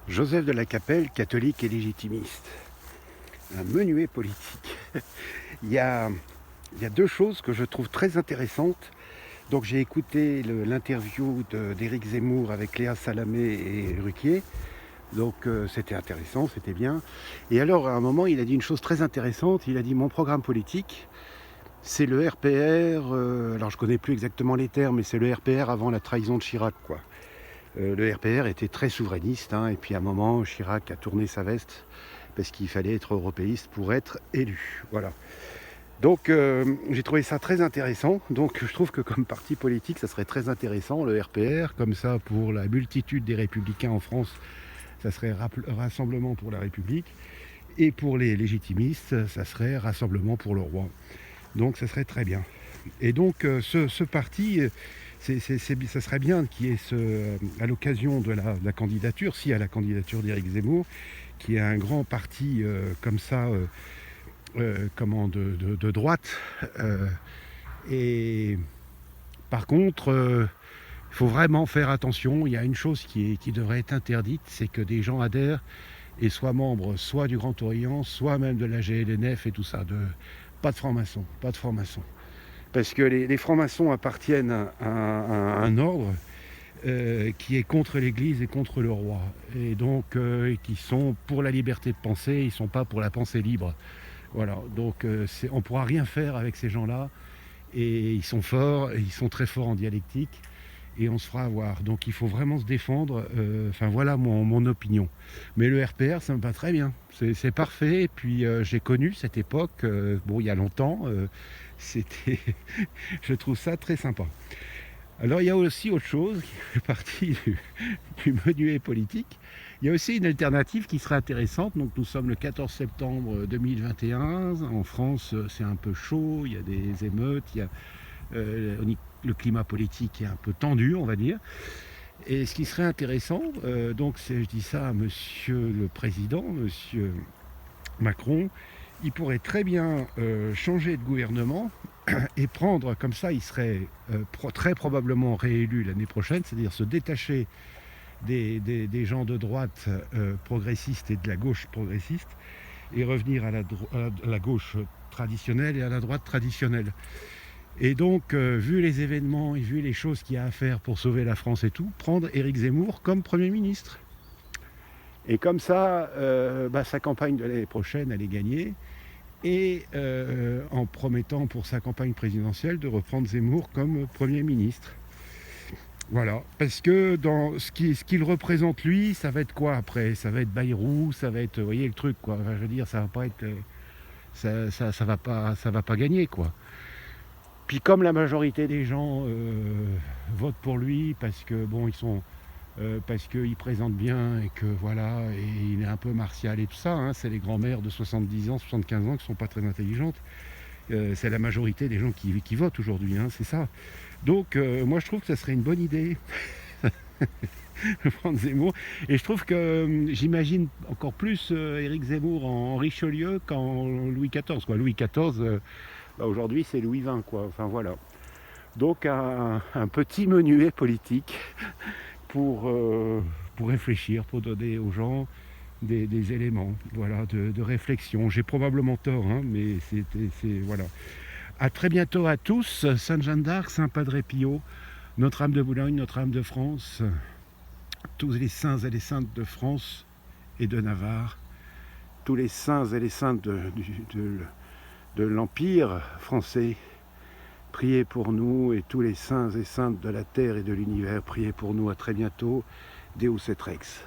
Joseph de la Capelle, catholique et légitimiste. Un menuet politique. il, y a, il y a deux choses que je trouve très intéressantes. Donc j'ai écouté l'interview d'Éric Zemmour avec Léa Salamé et Ruquier. Donc c'était intéressant, c'était bien. Et alors à un moment il a dit une chose très intéressante. Il a dit: mon programme politique, c'est le RPR. Alors je connais plus exactement les termes, mais c'est le RPR avant la trahison de Chirac, quoi. Le RPR était très souverainiste, hein, et puis à un moment Chirac a tourné sa veste parce qu'il fallait être européiste pour être élu. Voilà. Donc j'ai trouvé ça très intéressant. Donc je trouve que comme parti politique, ça serait très intéressant, le RPR, comme ça pour la multitude des républicains en France, ça serait Rassemblement pour la République, et pour les légitimistes, ça serait Rassemblement pour le roi. Donc ça serait très bien. Et donc ce parti, ça serait bien qu'il y ait à l'occasion de la candidature, si à la candidature d'Éric Zemmour, qui est un grand parti comme ça, de droite. Et par contre, il faut vraiment faire attention. Il y a une chose qui devrait être interdite, c'est que des gens adhèrent et soient membres soit du Grand Orient, soit même de la GLNF et tout ça. Pas de francs-maçons, pas de francs-maçons. Parce que les francs-maçons appartiennent à un ordre qui est contre l'Église et contre le roi. Et donc, qui sont pour la liberté de penser, ils ne sont pas pour la pensée libre. Voilà, donc on ne pourra rien faire avec ces gens-là. Et ils sont forts, et ils sont très forts en dialectique. Et on se fera avoir. Donc il faut vraiment se défendre. Enfin voilà mon opinion. Mais le RPR, ça me va très bien. C'est parfait. Et puis j'ai connu cette époque, bon, il y a longtemps. C'était, je trouve ça très sympa. Alors il y a aussi autre chose qui fait partie du menuet politique. Il y a aussi une alternative qui serait intéressante. Donc nous sommes le 14 septembre 2021. En France, c'est un peu chaud. Il y a des émeutes. Il y a le climat politique est un peu tendu, on va dire. Et ce qui serait intéressant, donc je dis ça à Monsieur le Président, Monsieur Macron, il pourrait très bien changer de gouvernement et prendre, comme ça il serait très probablement réélu l'année prochaine, c'est-à-dire se détacher des gens de droite progressistes et de la gauche progressiste et revenir à la gauche traditionnelle et à la droite traditionnelle. Et donc, vu les événements et vu les choses qu'il y a à faire pour sauver la France et tout, prendre Éric Zemmour comme Premier ministre. Et comme ça, sa campagne de l'année prochaine, elle est gagnée. Et en promettant pour sa campagne présidentielle de reprendre Zemmour comme Premier ministre. Voilà, parce que dans ce qu'il représente lui, ça va être quoi après? Ça va être Bayrou, ça va être, vous voyez le truc, quoi. Enfin, je veux dire, ça va pas être, ça va pas gagner, quoi. Puis comme la majorité des gens votent pour lui parce que bon, parce qu'il présente bien et que voilà, et il est un peu martial et tout ça, hein, c'est les grands-mères de 70 ans, 75 ans qui sont pas très intelligentes. C'est la majorité des gens qui votent aujourd'hui, hein, c'est ça. Donc moi je trouve que ça serait une bonne idée de prendre Zemmour. Et je trouve que j'imagine encore plus Éric Zemmour en Richelieu qu'en Louis XIV, quoi. Louis XIV, aujourd'hui c'est Louis XX, quoi. Enfin voilà. Donc un petit menuet politique pour réfléchir, pour donner aux gens des éléments, voilà, de réflexion. J'ai probablement tort, hein, mais c'est voilà. À très bientôt à tous. Sainte Jeanne d'Arc, Saint Padre Pio, Notre-Dame de Boulogne, Notre-Dame de France, tous les saints et les saintes de France et de Navarre, tous les saints et les saintes de l'Empire français, priez pour nous, et tous les saints et saintes de la terre et de l'univers, priez pour nous. À très bientôt. Deus et Rex.